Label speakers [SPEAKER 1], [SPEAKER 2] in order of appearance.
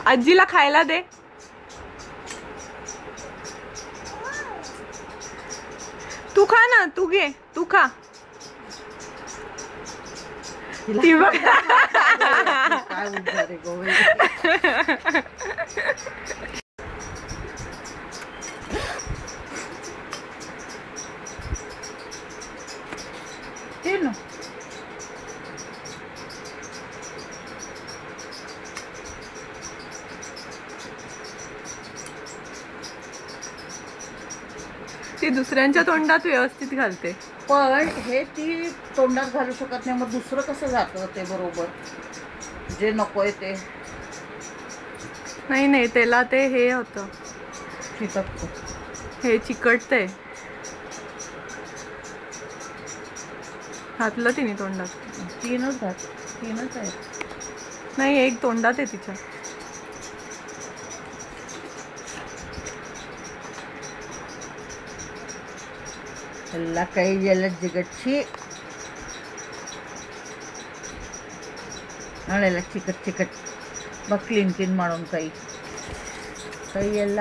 [SPEAKER 1] आजीला खायला दे. तू खा ना, तू घे, तू खा. ती बघ
[SPEAKER 2] काय उद्धार आहे गोवे. ते ना
[SPEAKER 1] ती दुसऱ्यांच्या तोंडात व्यवस्थित घालते.
[SPEAKER 2] पण हे ती तोंडात घालू शकत नाही, मग दुसरं कसं जातं ते बरोबर जे नकोय ते.
[SPEAKER 1] नाही नाही, त्याला ते हे होतं,
[SPEAKER 2] चिकटतं.
[SPEAKER 1] हे चिकटते. घातलं तिने तोंडात.
[SPEAKER 2] तीनच आहे.
[SPEAKER 1] नाही, एक तोंडात आहे तिच्या.
[SPEAKER 2] ಎಲ್ಲ ಕೈಗೆಲ್ಲ ಜಿಗಟ್ಸಿ ನಾಳೆಲ್ಲ ಚಿಕಟ್ ಬಾ ಕ್ಲೀನ್ ಮಾಡೋಣ ಕೈ ಎಲ್ಲ